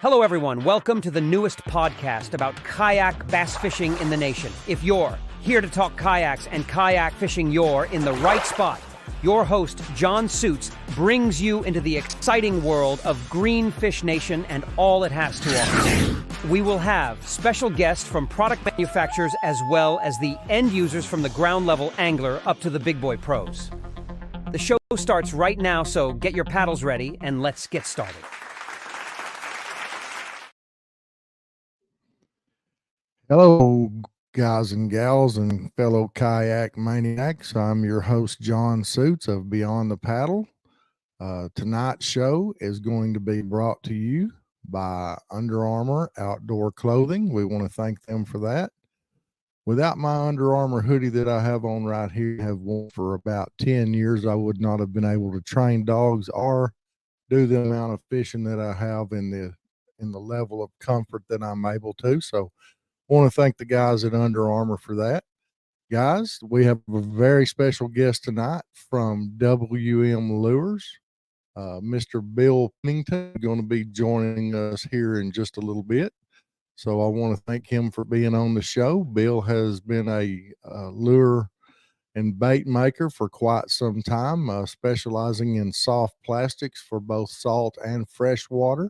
Hello, everyone. Welcome to the newest podcast about kayak bass fishing in the nation. If you're here to talk kayaks and kayak fishing, you're in the right spot. Your host, John Suits, brings you into the exciting world of Greenfish Nation and all it has to offer. We will have special guests from product manufacturers as well as the end users from the ground level angler up to the big boy pros. The show starts right now, so get your paddles ready and let's get started. Hello, guys and gals and fellow kayak maniacs. I'm your host, John Suits of Beyond the Paddle. Tonight's show is going to be brought to you by Under Armour Outdoor Clothing. We want to thank them for that. Without my Under Armour hoodie that I have on right here, have worn for about 10 years, I would not have been able to train dogs or do the amount of fishing that I have in the level of comfort that I'm able to. So I want to thank the guys at Under Armour for that. Guys, we have a very special guest tonight from WM Lures. Mr. Bill Pennington is going to be joining us here in just a little bit. So I want to thank him for being on the show. Bill has been a lure and bait maker for quite some time, specializing in soft plastics for both salt and fresh water.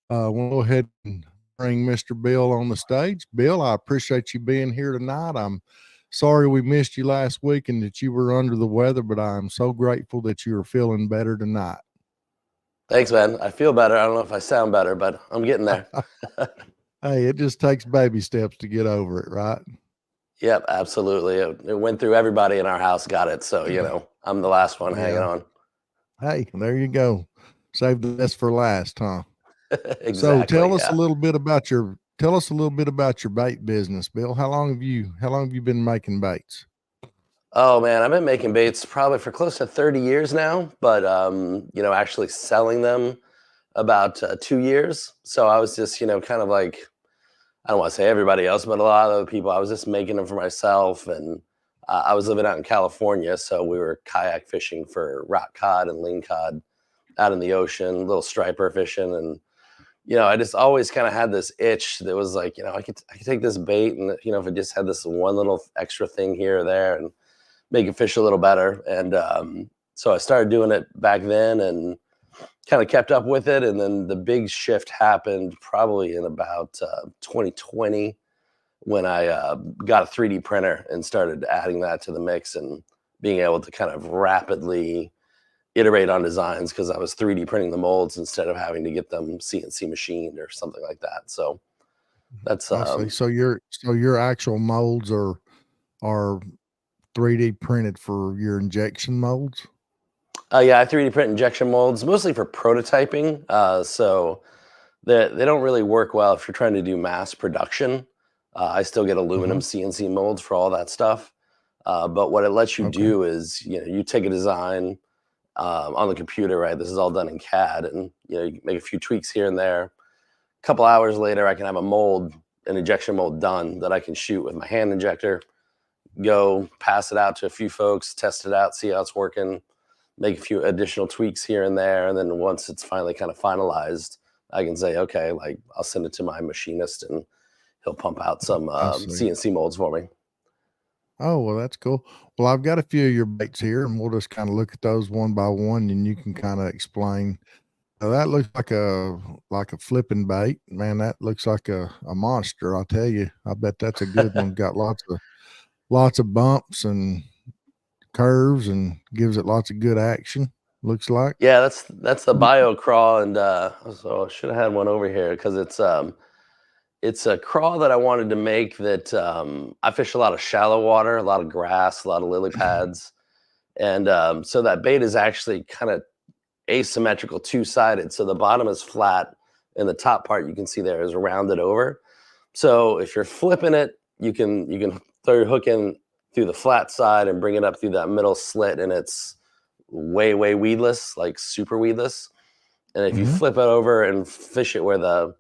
We'll go ahead and bring Mr. Bill on the stage. Bill, I appreciate you being here tonight. I'm sorry we missed you last week and that you were under the weather, but I'm so grateful that you are feeling better tonight. Thanks, man. I feel better. I don't know if I sound better, but I'm getting there. Hey, it just takes baby steps to get over it, right? Yep, absolutely. It went through everybody in our house, got it. So, I'm the last one hanging on. Hey, there you go. Save the best for last, huh? Exactly. So tell us a little bit about your bait business, Bill. How long have you been making baits? Oh man, I've been making baits probably for close to 30 years now, but actually selling them about 2 years. So I was just, kind of like, I don't want to say everybody else, but a lot of other people, I was just making them for myself. And I was living out in California, so we were kayak fishing for rock cod and ling cod out in the ocean, little striper fishing. And I just always kind of had this itch that was like, I could take this bait and, if it just had this one little extra thing here or there and make it fish a little better. And so I started doing it back then and kind of kept up with it. And then the big shift happened probably in about 2020 when I got a 3D printer and started adding that to the mix and being able to kind of rapidly iterate on designs because I was 3D printing the molds instead of having to get them CNC machined or something like that. So that's so your actual molds are 3D printed for your injection molds? Yeah, I 3D print injection molds mostly for prototyping. So they don't really work well if you're trying to do mass production. I still get aluminum CNC molds for all that stuff. But what it lets you do is, you take a design on the computer, right? This is all done in CAD, and you make a few tweaks here and there. A couple hours later, I can have an injection mold done that I can shoot with my hand injector, go pass it out to a few folks, test it out, see how it's working, make a few additional tweaks here and there. And then once it's finally kind of finalized, I can say, okay, like I'll send it to my machinist and he'll pump out some CNC molds for me. Oh, well, that's cool. Well, I've got a few of your baits here, and we'll just kind of look at those one by one, and you can kind of explain. Now, that looks like a flipping bait, man. That looks like a monster. I'll tell you. I bet that's a good one. Got lots of bumps and curves, and gives it lots of good action. Looks like. Yeah, that's the BioCraw, and so I should have had one over here because it's a crawl that I wanted to make that I fish a lot of shallow water, a lot of grass, a lot of lily pads. And so that bait is actually kind of asymmetrical, two-sided. So the bottom is flat and the top part you can see there is rounded over. So if you're flipping it, you can throw your hook in through the flat side and bring it up through that middle slit, and it's way weedless, like super weedless. And if you flip it over and fish it where the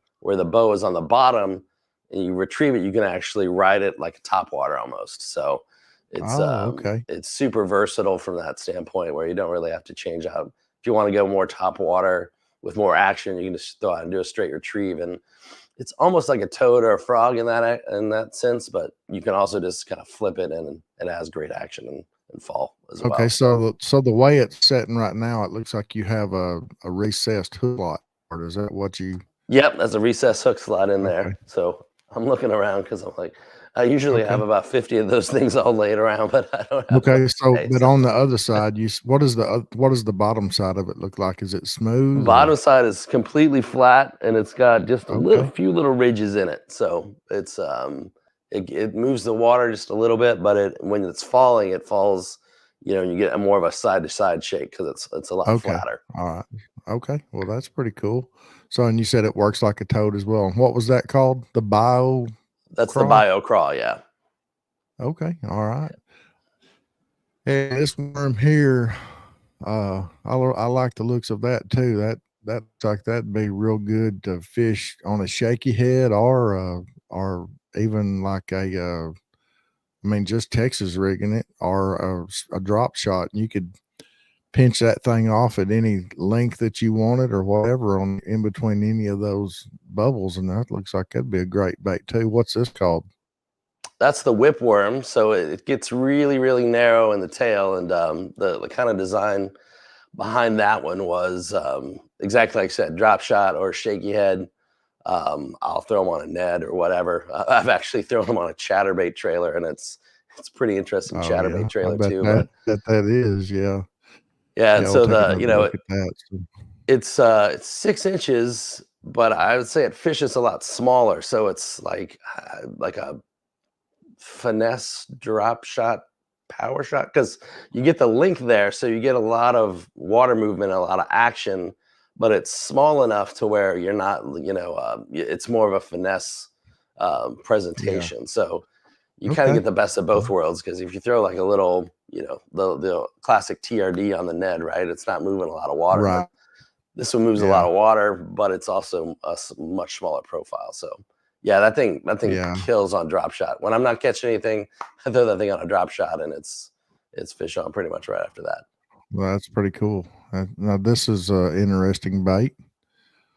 bow is on the bottom and you retrieve it, you can actually ride it like a topwater almost. So it's super versatile from that standpoint where you don't really have to change out. If you want to go more topwater, with more action, you can just throw out and do a straight retrieve, and it's almost like a toad or a frog in that sense. But you can also just kind of flip it, and it has great action and fall as Okay, well. so the way it's setting right now, it looks like you have a recessed hook slot. Or is that what you? Yep, there's a recessed hook slot in Okay. there. So I'm looking around because I'm like, I usually have Okay. about 50 of those things all laid around, but I don't have Okay, much so space. but on the other side, what does the bottom side of it look like? Is it smooth or? Bottom side is completely flat, and it's got just a Okay. few little ridges in it. So it's it moves the water just a little bit, but when it's falling, it falls, and you get more of a side to side shake because it's a lot Okay. flatter. All right. Okay. Well, that's pretty cool. So, and you said it works like a toad as well. And what was that called? The bio That's the crawl? bio crawl, yeah. Okay. All right. And this worm here, I like the looks of that too. That looks like that'd be real good to fish on a shaky head or even like I mean, just Texas rigging it or a drop shot. And you could pinch that thing off at any length that you wanted or whatever on in between any of those bubbles. And that looks like that'd be a great bait too. What's this called? That's the whipworm. So it gets really, really narrow in the tail, and the kind of design behind that one was exactly like I said, drop shot or shaky head. I'll throw them on a Ned or whatever. I've actually thrown them on a chatterbait trailer, and it's pretty interesting Oh chatterbait yeah, I trailer bet too. that But that is, yeah. yeah, and Yeah, we'll so take another look at that. So, it's 6 inches, but I would say it fishes a lot smaller. So it's like a finesse drop shot, power shot, because you get the link there, so you get a lot of water movement, a lot of action, but it's small enough to where you're not, it's more of a finesse yeah. presentation. So you kind of Okay. get the best of both worlds, because if you throw like a little, the classic TRD on the Ned, right? It's not moving a lot of water, but Right. this one moves a lot Yeah. of water, but it's also a much smaller profile. So yeah, that thing Yeah. kills on drop shot. When I'm not catching anything, I throw that thing on a drop shot, and it's fish on pretty much right after that. Well, that's pretty cool. Now this is a interesting bait.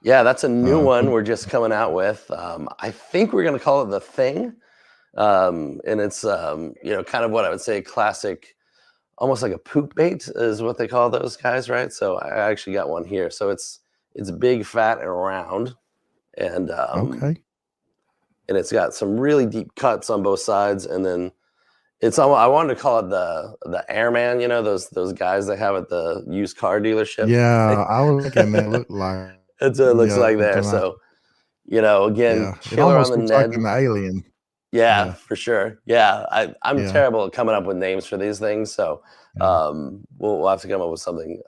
Yeah, that's a new one What, we're just coming out with. I think we're gonna call it the Thing, and it's kind of what I would say classic, almost like a poop bait is what they call those guys, right? So I actually got one here. So it's big, fat, and round, and okay. it's got some really deep cuts on both sides, and then I wanted to call it the Airman, those guys they have at the used car dealership. Yeah, I was thinking that looked like That's what it looks yeah, like there. something like So, again, yeah. It killer on almost the looks like Ned. an alien. Yeah, Yeah, for sure. Yeah, I'm yeah, terrible at coming up with names for these things, so yeah. we'll have to come up with something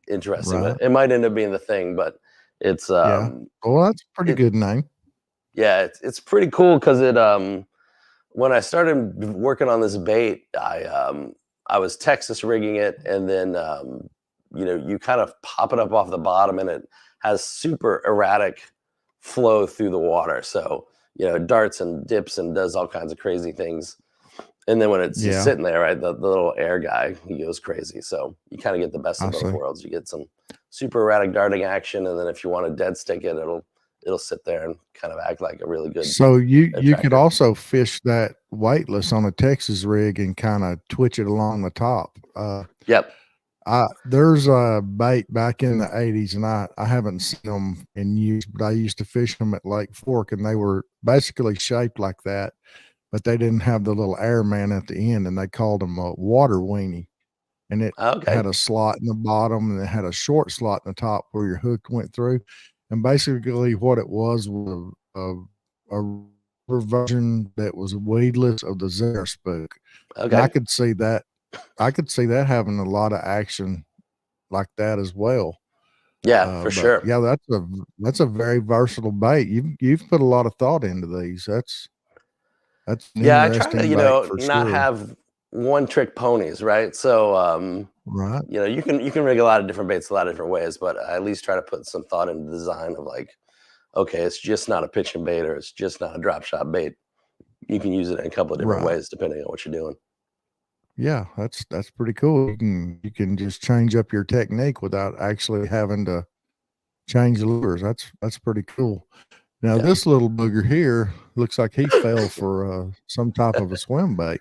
interesting. Right. But it might end up being the Thing. But it's Yeah. Well, that's a pretty it good name. yeah, it's pretty cool because when I started working on this bait, I was Texas rigging it, and then you kind of pop it up off the bottom, and it has super erratic flow through the water. So it darts and dips and does all kinds of crazy things. And then when it's just Yeah, sitting there, right, the little air guy, he goes crazy. So you kind of get the best I of both see. worlds. You get some super erratic darting action, and then if you want to dead stick it, it'll sit there and kind of act like a really good So you could attractor. also fish that weightless on a Texas rig and kind of twitch it along the top. Yep. There's a bait back in the 80s, and I haven't seen them in use, but I used to fish them at Lake Fork, and they were basically shaped like that, but they didn't have the little airman at the end, and they called them a water weenie. And it Okay. had a slot in the bottom, and it had a short slot in the top where your hook went through. And basically, what it was a version that was weedless of the Zare spook. And Okay. I could see that having a lot of action like that as well. Yeah, for But sure. yeah, that's a very versatile bait. You've put a lot of thought into these. That's an Yeah, I try to, interesting bait for not sure. have one trick ponies, right? So, Right. you can rig a lot of different baits a lot of different ways, but I at least try to put some thought into the design of like, okay, it's just not a pitch and bait, or it's just not a drop shot bait. You can use it in a couple of different Right. ways depending on what you're doing. Yeah, that's pretty cool. You can just change up your technique without actually having to change the lures. That's pretty cool. Now Yeah. this little booger here looks like he fell for some type of a swim bait.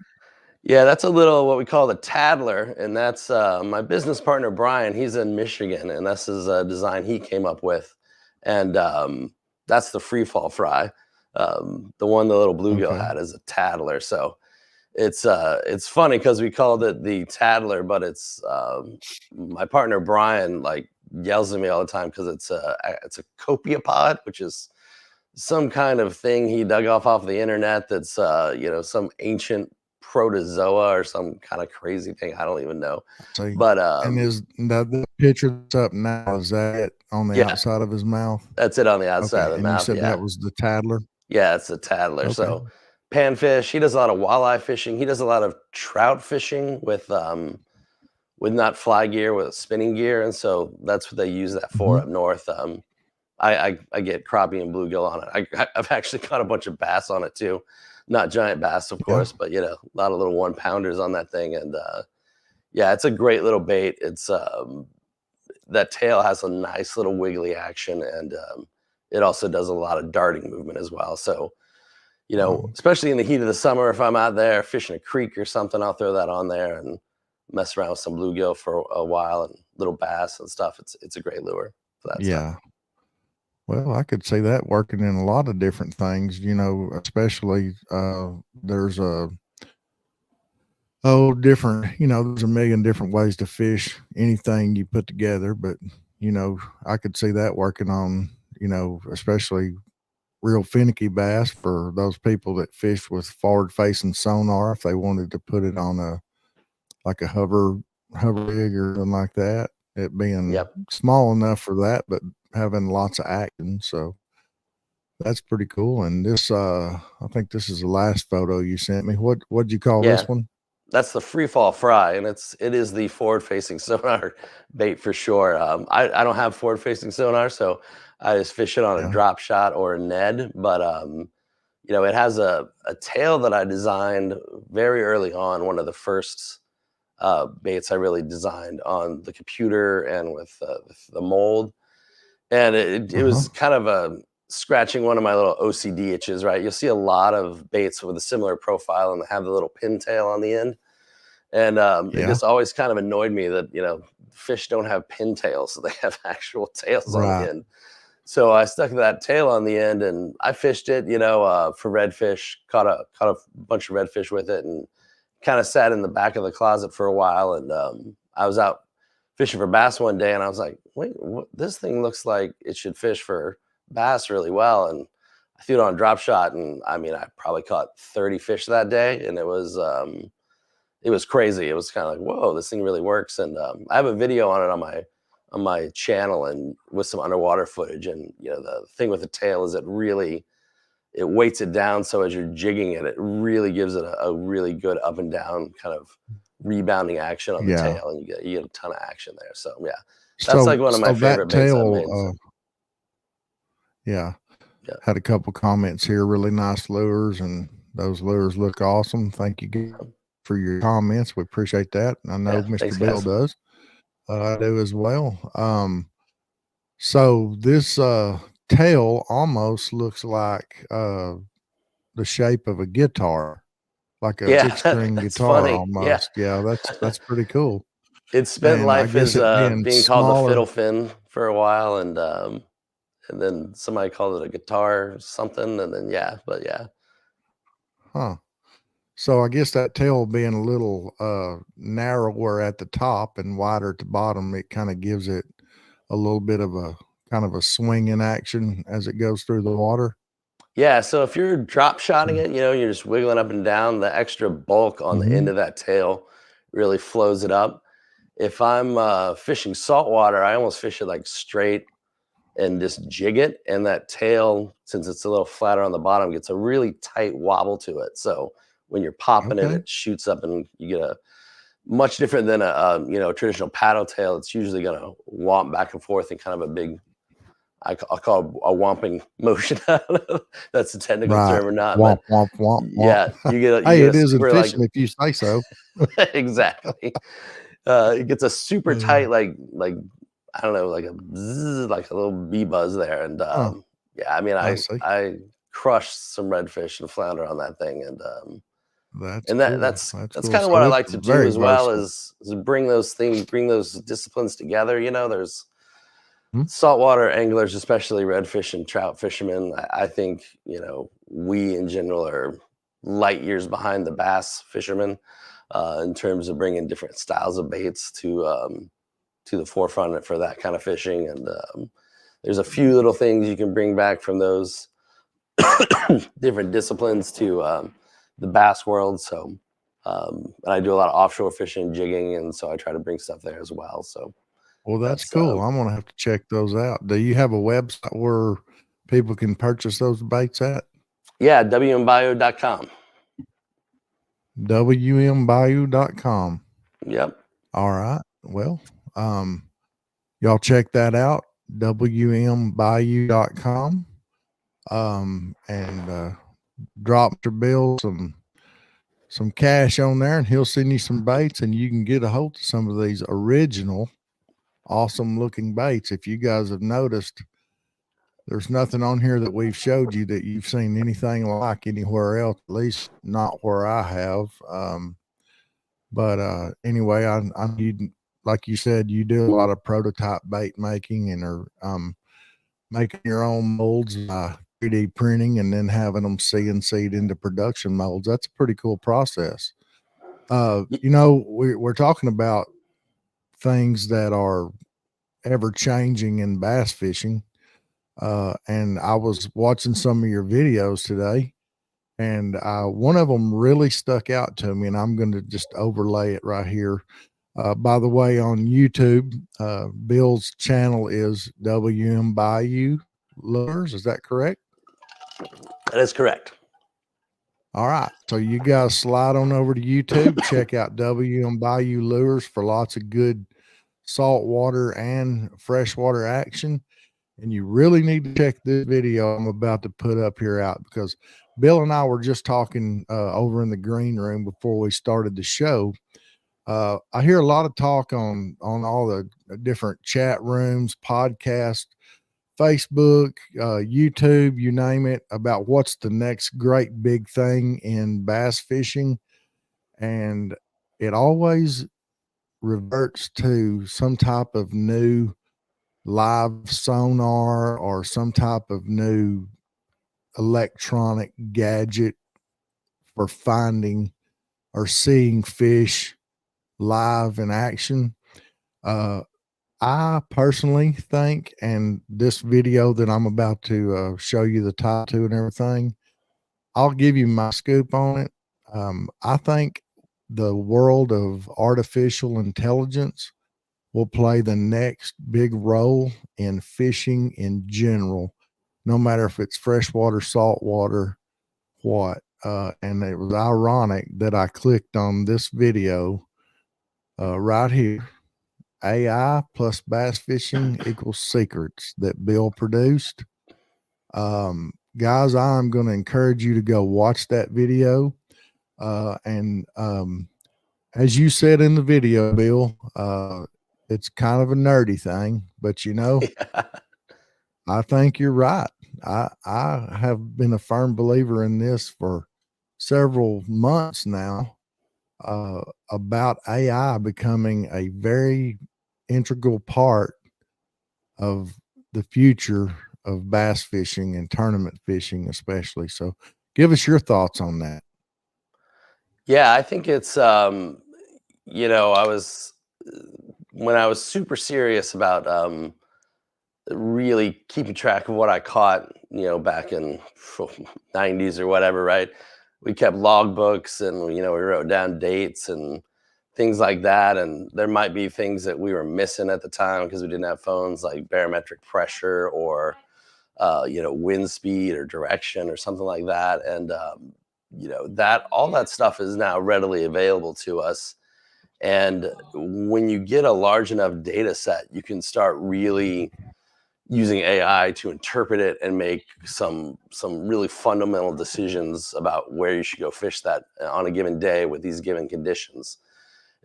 Yeah, that's a little what we call the Taddler, and that's my business partner Brian. He's in Michigan, and this is a design he came up with, and that's the free fall fry. The one the little bluegill Okay. had is a Taddler. So it's funny because we called it the Taddler, but it's my partner Brian like yells at me all the time because it's a copiapod, which is some kind of thing he dug off the internet that's some ancient protozoa or some kind of crazy thing. I don't even know. See, But and is that the picture that's up now? Is that on the yeah, outside of his mouth? that's it on the outside Okay, of the and you mouth. said Yeah. that was the Taddler. Yeah, it's a Taddler. Okay. So panfish, he does a lot of walleye fishing. He does a lot of trout fishing with not fly gear, with spinning gear. And so that's what they use that for up north. I get crappie and bluegill on it. I've actually caught a bunch of bass on it too. Not giant bass, of course, but a lot of little 1-pounders on that thing. And yeah, it's a great little bait. It's that tail has a nice little wiggly action, and it also does a lot of darting movement as well. So, especially in the heat of the summer, if I'm out there fishing a creek or something, I'll throw that on there and mess around with some bluegill for a while and little bass and stuff. It's a great lure for that stuff. Yeah. Well, I could see that working in a lot of different things, especially there's different, there's a million different ways to fish anything you put together, but I could see that working on, especially real finicky bass for those people that fish with forward facing sonar, if they wanted to put it on a hover rig or something like that, it being small enough for that, but having lots of action. So that's pretty cool. And this I think this is the last photo you sent me. What'd you call this one? That's the free fall fry, and it is the forward facing sonar bait for sure. I don't have forward facing sonar, so I just fish it on a drop shot or a Ned. But it has a tail that I designed very early on, one of the first baits I really designed on the computer and with the mold. And it was kind of scratching one of my little OCD itches, right? You'll see a lot of baits with a similar profile and they have the little pin tail on the end. And it just always kind of annoyed me that, fish don't have pin tails, so they have actual tails on the end. So I stuck that tail on the end and I fished it, for redfish, caught a bunch of redfish with it, and kind of sat in the back of the closet for a while. And I was out fishing for bass one day and I was like, wait, this thing looks like it should fish for bass really well. And I threw it on a drop shot, and I probably caught 30 fish that day, and it was crazy. It was kind of like, whoa, this thing really works. And I have a video on it on my channel and with some underwater footage. And the thing with the tail is it weights it down, so as you're jigging it, it really gives it a really good up and down kind of rebounding action on the tail, and you get a ton of action there. So that's like one of my favorite baits I've made. Had a couple comments here. Really nice lures, and those lures look awesome. Thank you for your comments. We appreciate that. I know Mr. Bill does. I do as well. So this tail almost looks like the shape of a guitar, like a 6-string guitar funny. almost. Yeah, that's pretty cool. It spent life as being called the fiddle fin for a while, and then somebody called it a guitar or something, and then So I guess that tail being a little narrower at the top and wider at the bottom, it kind of gives it a little bit of a kind of a swinging action as it goes through the water. Yeah, so if you're drop shotting it, you're just wiggling up and down, the extra bulk on the end of that tail really flows it up. If I'm fishing saltwater, I almost fish it like straight and just jig it. And that tail, since it's a little flatter on the bottom, gets a really tight wobble to it. So when you're popping it shoots up, and you get a much different than a traditional paddle tail. It's usually going to womp back and forth in kind of a big, I'll call it a womping motion. That's the technical term or not. Womp, womp, womp, yeah, you get. Hey, it isn't fishing if you say so. Exactly. It gets a super tight, like I don't know, like a bzzz, like a little bee buzz there. And Oh, yeah, I mean, I see. I crushed some redfish and flounder on that thing, That's and cool. That's that's cool. kind of what So I it's like to do very as well versatile. is bring those disciplines together. You know, there's Mhm. saltwater anglers, especially redfish and trout fishermen. I think, you know, we in general are light years behind the bass fishermen in terms of bringing different styles of baits to the forefront for that kind of fishing. And there's a few little things you can bring back from those different disciplines to the bass world. So, and I do a lot of offshore fishing, jigging, and so I try to bring stuff there as well. So Well, that's that's cool. I'm gonna have to check those out. Do you have a website where people can purchase those baits at? yeah, wmbio.com. WMBayou.com. Yep. All right. Well, y'all check that out. WMBayou.com. And drop Mr. Bill some cash on there, and he'll send you some baits, and you can get a hold of some of these original, awesome looking baits. If you guys have noticed, there's nothing on here that we've showed you that you've seen anything like anywhere else, at least not where I have. But anyway, you, like you said, you do a lot of prototype bait making and are making your own molds by 3D printing and then having them CNC'd into production molds. That's a pretty cool process. You know, we're talking about things that are ever changing in bass fishing. And I was watching some of your videos today, and one of them really stuck out to me, and I'm going to just overlay it right here. By the way, on YouTube, Bill's channel is WM Bayou Lures. Is that correct? That is correct. All right. So you guys slide on over to YouTube, check out WM Bayou Lures for lots of good saltwater and freshwater action. And you really need to check this video I'm about to put up here out, because Bill and I were just talking over in the green room before we started the show. I hear a lot of talk on all the different chat rooms, podcasts, Facebook, YouTube, you name it, about what's the next great big thing in bass fishing. And it always reverts to some type of new live sonar or some type of new electronic gadget for finding or seeing fish live in action. I personally think, and this video that I'm about to show you the title to and everything, I'll give you my scoop on it. I think the world of artificial intelligence will play the next big role in fishing in general, no matter if it's freshwater, saltwater, what. And it was ironic that I clicked on this video right here. AI plus bass fishing equals secrets, that Bill produced. Guys, I'm going to encourage you to go watch that video. And as you said in the video, Bill, it's kind of a nerdy thing, but you know, I think you're right. I have been a firm believer in this for several months now, about AI becoming a very integral part of the future of bass fishing and tournament fishing, especially. So give us your thoughts on that. Yeah, I think it's you know, when I was super serious about really keeping track of what I caught, you know, back in 90s or whatever, right? We kept logbooks and, you know, we wrote down dates and things like that. And there might be things that we were missing at the time because we didn't have phones, like barometric pressure or, you know, wind speed or direction or something like that. And, you know, that all that stuff is now readily available to us. And when you get a large enough data set, you can start really using AI to interpret it and make some really fundamental decisions about where you should go fish that on a given day with these given conditions.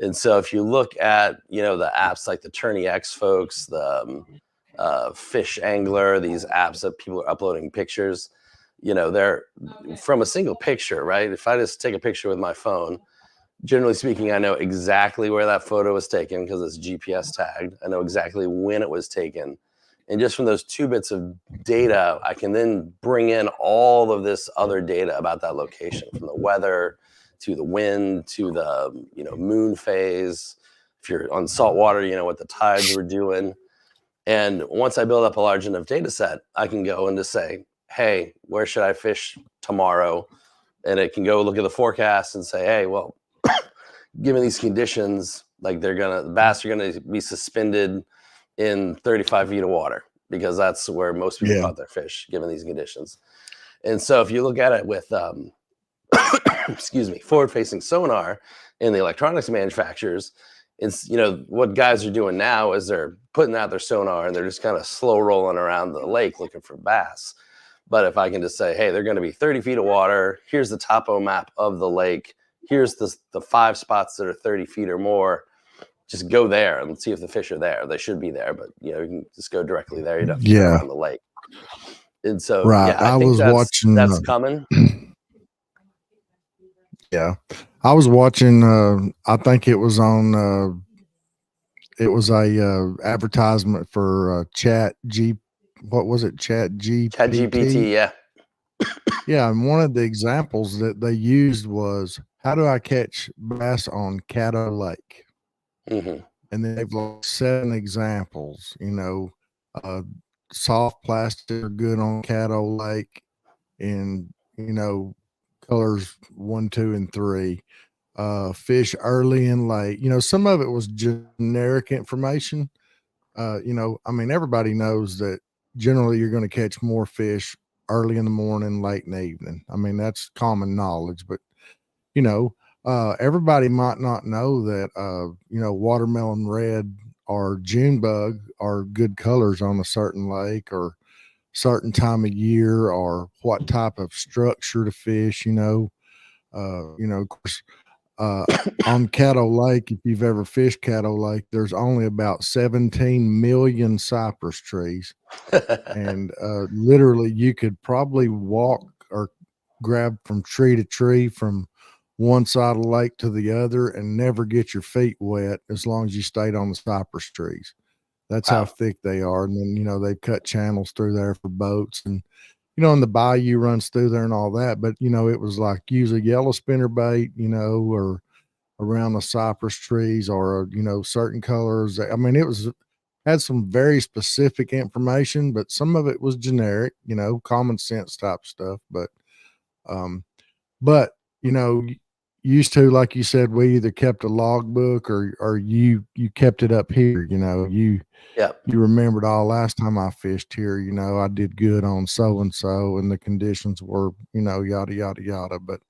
And so if you look at, the apps like the Tourney X folks, the Fish Angler, these apps that people are uploading pictures, they're from a single picture, right? If I just take a picture with my phone, generally speaking, I know exactly where that photo was taken because it's GPS tagged. I know exactly when it was taken. And just from those 2 bits of data, I can then bring in all of this other data about that location, from the weather to the wind to the moon phase. If you're on salt water, what the tides were doing. And once I build up a large enough data set, I can go and just say, hey, where should I fish tomorrow? And it can go look at the forecast and say, hey, well, given these conditions, like the bass are gonna be suspended in 35 feet of water because that's where most people caught their fish, given these conditions. And so if you look at it with forward-facing sonar in the electronics manufacturers, it's what guys are doing now is they're putting out their sonar and they're just kind of slow rolling around the lake looking for bass. But if I can just say, hey, they're going to be 30 feet of water, here's the topo map of the lake, here's the 5 spots that are 30 feet or more, just go there and see if the fish are there. They should be there, but you can just go directly there. You don't have to go around the lake. And so, I think that's coming. Yeah, I was watching. I think it was on. It was a advertisement for What was it? ChatGPT. ChatGPT. Yeah. Yeah, and one of the examples that they used was, how do I catch bass on Caddo Lake? Mm-hmm. And then they've 7 examples. Soft plastic are good on Caddo Lake, and colors 1, 2, and 3. Fish early and late. Some of it was generic information. Everybody knows that generally you're going to catch more fish early in the morning, late in the evening. That's common knowledge, but everybody might not know that watermelon red or June bug are good colors on a certain lake or certain time of year, or what type of structure to fish. Of course, on Caddo Lake, if you've ever fished Caddo Lake, there's only about 17 million cypress trees. And literally you could probably walk or grab from tree to tree from one side of the lake to the other and never get your feet wet as long as you stayed on the cypress trees. That's how thick they are. And then, they've cut channels through there for boats, and, and the bayou runs through there and all that. But, it was like use a yellow spinner bait, or around the cypress trees, or, certain colors. It had some very specific information, but some of it was generic, common sense type stuff. But, used to, like you said, we either kept a logbook or you kept it up here. You remembered, last time I fished here, I did good on so and so, and the conditions were, yada yada yada. But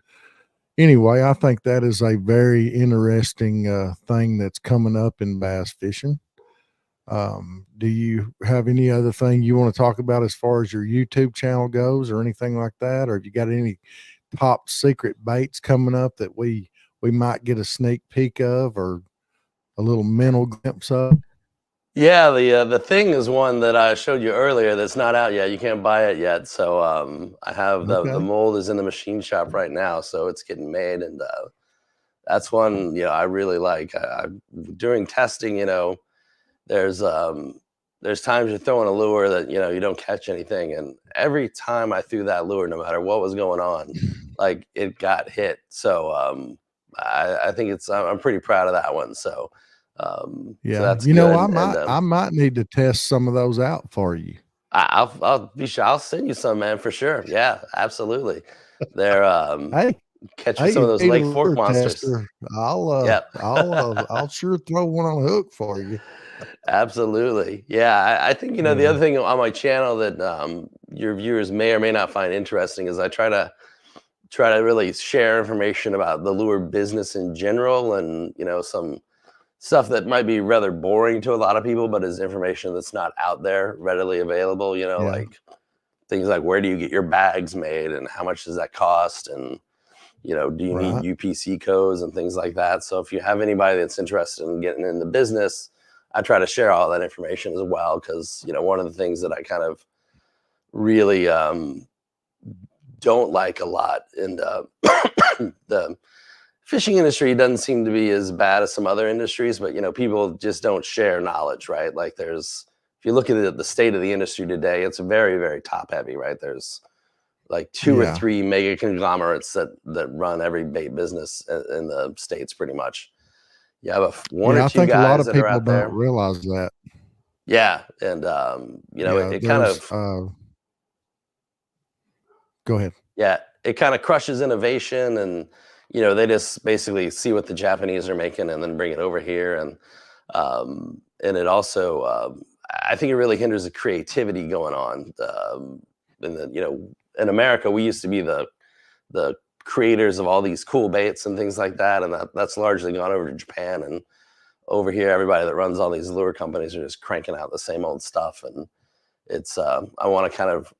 anyway, I think that is a very interesting thing that's coming up in bass fishing. Do you have any other thing you want to talk about as far as your YouTube channel goes, or anything like that? Or have you got any top secret baits coming up that we might get a sneak peek of, or a little mental glimpse of? Yeah, the thing is one that I showed you earlier that's not out yet. You can't buy it yet. So I have the mold is in the machine shop right now, so it's getting made, and that's one I really like. During testing, there's times you're throwing a lure that you don't catch anything, and every time I threw that lure, no matter what was going on, like, it got hit. So I think I'm pretty proud of that one. So so that's good. I might need to test some of those out for you. I'll be sure. I'll send you some, man, for sure. Yeah, absolutely. They're catching some of those Lake Fork monsters. I'll sure throw one on the hook for you. Absolutely. Yeah. I think, the other thing on my channel that your viewers may or may not find interesting is I try to really share information about the lure business in general, and, some stuff that might be rather boring to a lot of people, but is information that's not out there readily available, like things like, where do you get your bags made and how much does that cost? And, Do you Right. need UPC codes and things like that? So if you have anybody that's interested in getting in the business, I try to share all that information as well, because one of the things that I kind of really don't like a lot in the fishing industry doesn't seem to be as bad as some other industries, but people just don't share knowledge, right? Like if you look at the state of the industry today, it's very, very top heavy, right? There's like two or Yeah. three mega conglomerates that run every bait business in the States pretty much. You have one or Yeah. I two think a lot guys of that are people out there. don't realize that. Yeah. And, Yeah. it kind There's, of, go ahead. yeah, it kind of crushes innovation, and they just basically see what the Japanese are making and then bring it over here, and it also I think it really hinders the creativity going on. In America, we used to be the creators of all these cool baits and things like that, and that's largely gone over to Japan. And over here, everybody that runs all these lure companies are just cranking out the same old stuff, and it's I want to kind of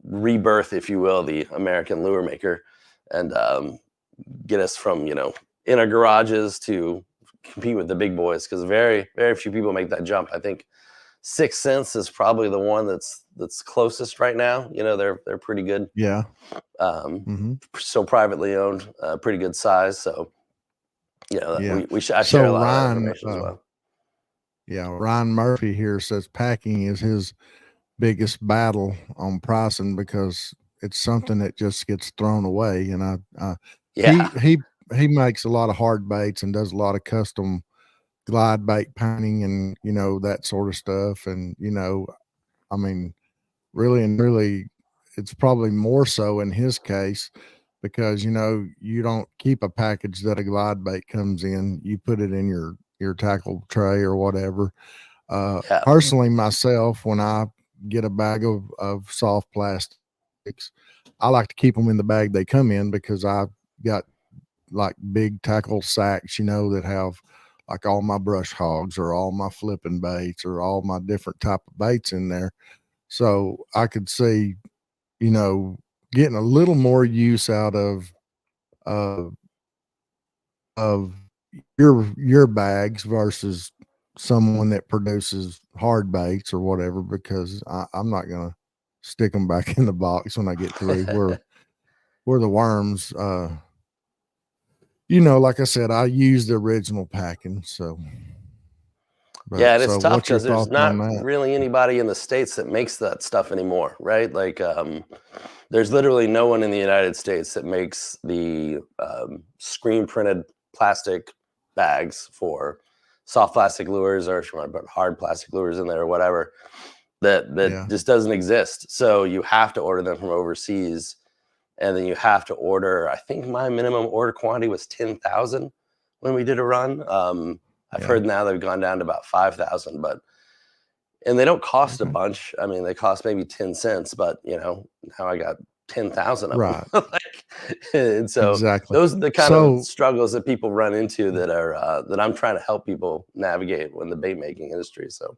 rebirth, if you will, the American lure maker, and get us from in our garages to compete with the big boys, because very, very few people make that jump. I think Sixth Sense is probably the one that's closest right now. They're pretty good. Yeah. Mm-hmm. So privately owned, pretty good size. So Yeah. I share a lot of that Ryan, information as well. Yeah, Ryan Murphy here says packing is his biggest battle on pricing, because it's something that just gets thrown away. And Yeah. he makes a lot of hard baits and does a lot of custom glide bait painting and that sort of stuff. And I mean, really and really, it's probably more so in his case, because you don't keep a package that a glide bait comes in. You put it in your tackle tray or whatever. Yeah. Personally, myself, when I get a bag of soft plastics, I like to keep them in the bag they come in, because I've got like big tackle sacks, that have like all my brush hogs or all my flipping baits or all my different type of baits in there. So I could see, getting a little more use out of your bags versus someone that produces hard baits or whatever, because I'm not going to stick them back in the box when I get through. Where the worms, like I said, I use the original packing. So, Yeah, and it's tough what's your because there's thoughts on not that? really anybody in the States that makes that stuff anymore, right? Like, there's literally no one in the United States that makes the screen printed plastic bags for soft plastic lures, or if you want to put hard plastic lures in there or whatever, that Yeah. just doesn't exist. So you have to order them from overseas, and then you have to order, I think my minimum order quantity was 10,000 when we did a run. I've Yeah. heard now they've gone down to about 5,000, and they don't cost a Okay. bunch. I mean, they cost maybe 10 cents, but now I got 10,000 of Right. them. And so Exactly. those are the kind So, of struggles that people run into that are that I'm trying to help people navigate in the bait making industry. So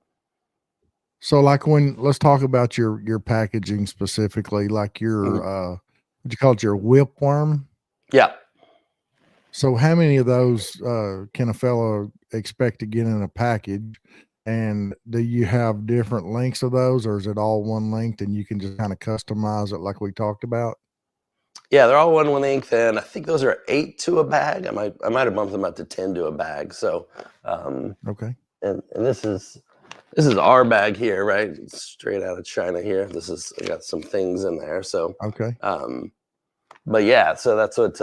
like let's talk about your packaging specifically, like your Mhm. what you call it, your whipworm. Yeah. So how many of those can a fellow expect to get in a package? And do you have different lengths of those, or is it all one length and you can just kind of customize it like we talked about? Yeah, they're all one length, and I think those are 8 to a bag. I might have bumped them up to 10 to a bag. So, Okay. and this is our bag here, right? It's straight out of China here. I got some things in there. So, Okay. but yeah, so that's what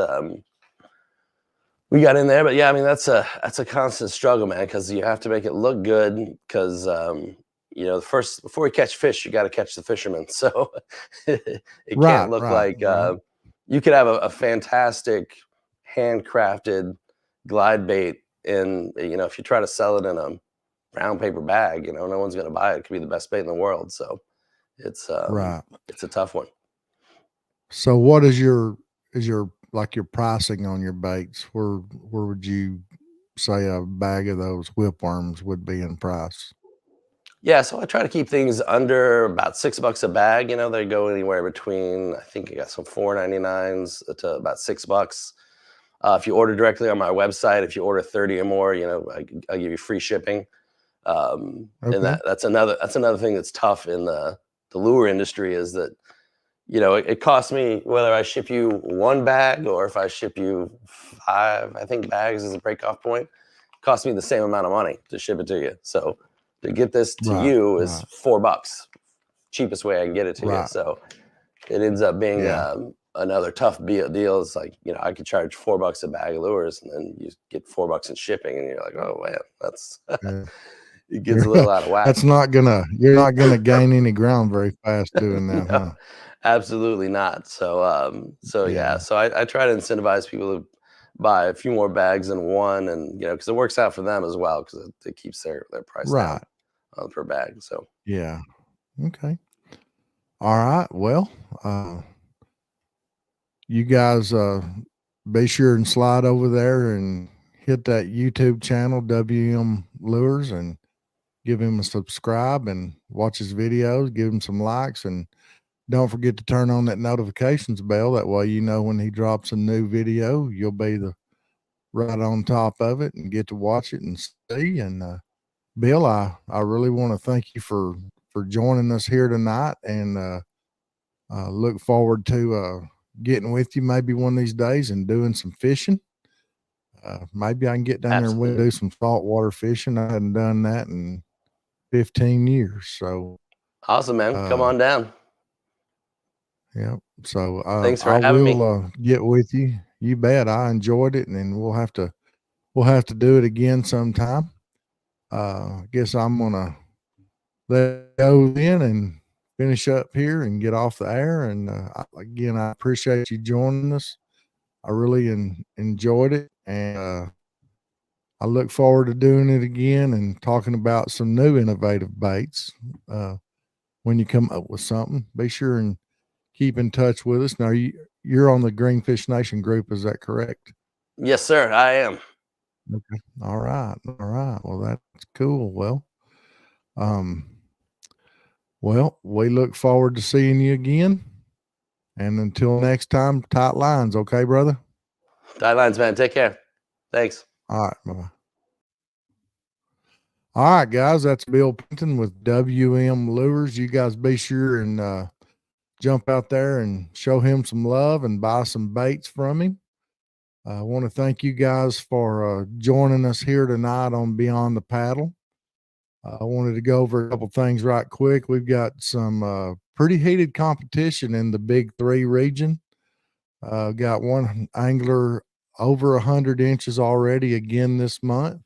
we got in there. But yeah, I mean that's a constant struggle, man, because you have to make it look good. Because first, before you catch fish, you got to catch the fisherman. So it can't look Right. like you could have a fantastic handcrafted glide bait, and if you try to sell it in a brown paper bag, no one's going to buy it. It could be the best bait in the world. So it's Right. it's a tough one. So what is your like your pricing on your baits? Where would you say a bag of those whipworms would be in price? Yeah, so I try to keep things under about $6 a bag. They go anywhere between, I think I got some 4.99s to about $6. If you order directly on my website, if you order 30 or more, I'll give you free shipping. And Okay. that's another thing that's tough in the lure industry is that it costs me whether I ship you one bag or if I ship you 5, I think bags is a breakoff point. It costs me the same amount of money to ship it to you. So to get this to Right. you is Right. $4, cheapest way I can get it to you. Right. So it ends up being Yeah. another tough deal. It's like I could charge $4 a bag of lures, and then you get $4 in shipping, and you're like, oh man, that's Yeah. it gets a little out of whack. You're not gonna gain any ground very fast doing that, No, huh? absolutely not. So yeah, Yeah. so I try to incentivize people to buy a few more bags than one, and because it works out for them as well, because it keeps their price down Right. per bag. So Yeah. Okay. All right. Well, uh, you guys be sure and slide over there and hit that YouTube channel, WM Lures, and give him a subscribe and watch his videos, give him some likes, and don't forget to turn on that notifications bell. That way, when he drops a new video, you'll be right on top of it and get to watch it and see. And Bill, I really want to thank you for joining us here tonight, and look forward to getting with you maybe one of these days and doing some fishing. Maybe I can get down there and we'll absolutely do some saltwater fishing. I hadn't done that in 15 years. So, awesome, man. Come uh, on down. yeah. So, Thanks for I having will, me. get with you. You bet. I enjoyed it, and then we'll have to do it again sometime. I guess I'm going to let it go then and finish up here and get off the air. And, again, I appreciate you joining us. I really enjoyed it. And, I look forward to doing it again and talking about some new innovative baits. When you come up with something, be sure and keep in touch with us. Now you're on the Greenfish Nation group, is that correct? Yes, sir. I am. Okay. All right. All right. Well, that's cool. Um, we look forward to seeing you again. And until next time, tight lines. Okay, brother? Guidelines, man. Take care. Thanks. All right. Bye-bye. All right, guys. That's Bill Penton with WM Lures. You guys be sure and jump out there and show him some love and buy some baits from him. I want to thank you guys for joining us here tonight on Beyond the Paddle. I wanted to go over a couple things right quick. We've got some pretty heated competition in the Big Three region. Got one angler over 100 inches already again this month.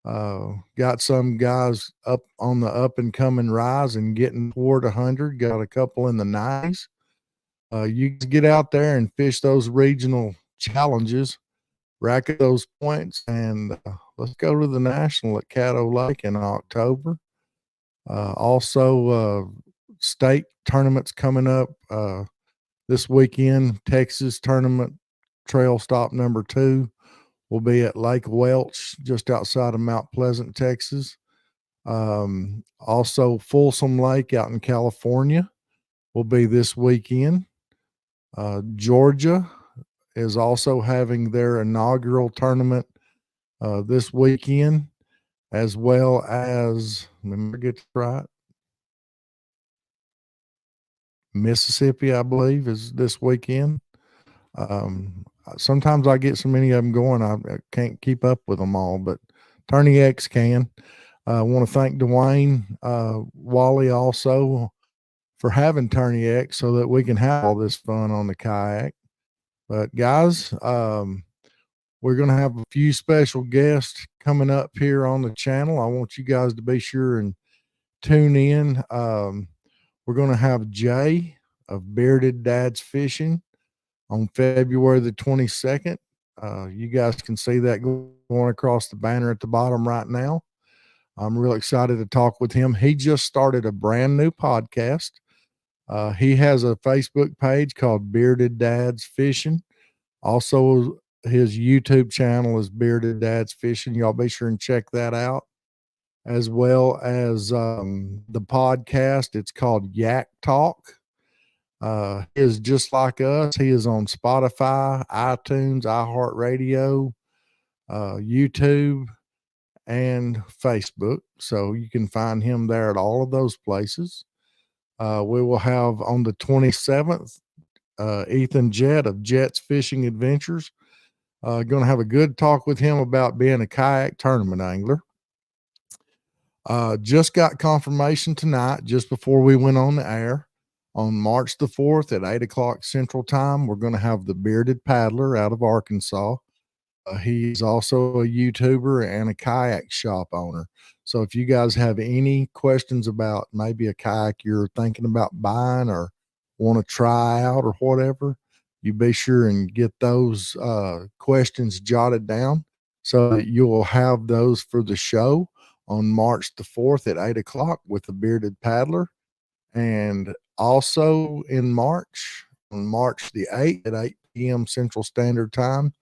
Got some guys up on the up and coming rise and getting toward 100. Got a couple in the 90s. You get out there and fish those regional challenges, rack up those points, and let's go to the national at Caddo Lake in October. Also, state tournaments coming up this weekend. Texas tournament trail stop number 2 will be at Lake Welch, just outside of Mount Pleasant, Texas. Also, Folsom Lake out in California will be this weekend. Georgia is also having their inaugural tournament this weekend, as well as, let me get this right, Mississippi, I believe, is this weekend. Sometimes I get so many of them going, I can't keep up with them all, but Tourney X can. I want to thank Dwayne Wally also for having Tourney X so that we can have all this fun on the kayak. But guys, we're going to have a few special guests coming up here on the channel. I want you guys to be sure and tune in. We're going to have Jay of Bearded Dads Fishing on February the 22nd. You guys can see that going across the banner at the bottom right now. I'm real excited to talk with him. He just started a brand new podcast. He has a Facebook page called Bearded Dads Fishing. Also, his YouTube channel is Bearded Dads Fishing. Y'all be sure and check that out. as well as the podcast. It's called Yak Talk. He is just like us. He is on Spotify, iTunes, iHeartRadio, YouTube, and Facebook. So you can find him there at all of those places. We will have on the 27th, Ethan Jett of Jett's Fishing Adventures. Going to have a good talk with him about being a kayak tournament angler. Just got confirmation tonight, just before we went on the air. On March the 4th at 8 o'clock Central Time, we're going to have the Bearded Paddler out of Arkansas. He's also a YouTuber and a kayak shop owner. So if you guys have any questions about maybe a kayak you're thinking about buying or want to try out or whatever, you be sure and get those questions jotted down so that you'll have those for the show on March the 4th at 8 o'clock with the Bearded Paddler. And also in March, on March the 8th at 8 p.m. Central Standard Time,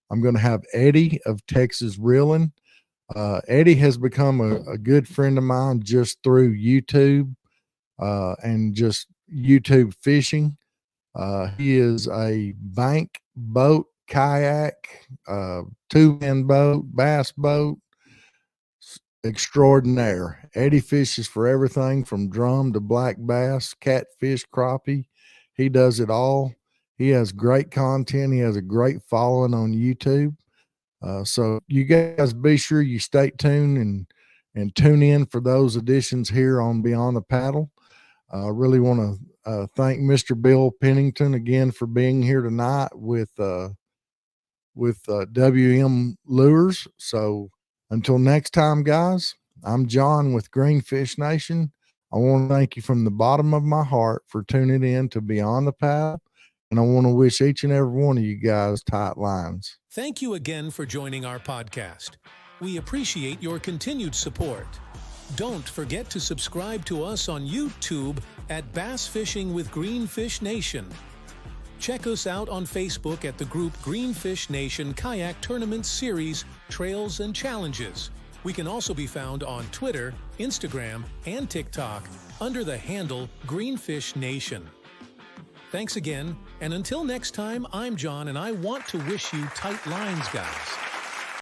I'm going to have Eddie of Texas Reeling. Eddie has become a good friend of mine just through YouTube and just YouTube fishing. He is a bank boat, kayak, two-man boat, bass boat extraordinaire. Eddie fishes for everything from drum to black bass, catfish, crappie. He does it all. He has great content. He has a great following on YouTube. So you guys be sure you stay tuned and tune in for those editions here on Beyond the Paddle. I really want to thank Mr. Bill Pennington again for being here tonight with WM Lures. So until next time, guys, I'm John with Greenfish Nation. I want to thank you from the bottom of my heart for tuning in to Beyond the Paddle. And I want to wish each and every one of you guys tight lines. Thank you again for joining our podcast. We appreciate your continued support. Don't forget to subscribe to us on YouTube at Bass Fishing with Greenfish Nation. Check us out on Facebook at the group Greenfish Nation Kayak Tournament Series, Trails and Challenges. We can also be found on Twitter, Instagram, and TikTok under the handle Greenfish Nation. Thanks again, and until next time, I'm John, and I want to wish you tight lines, guys.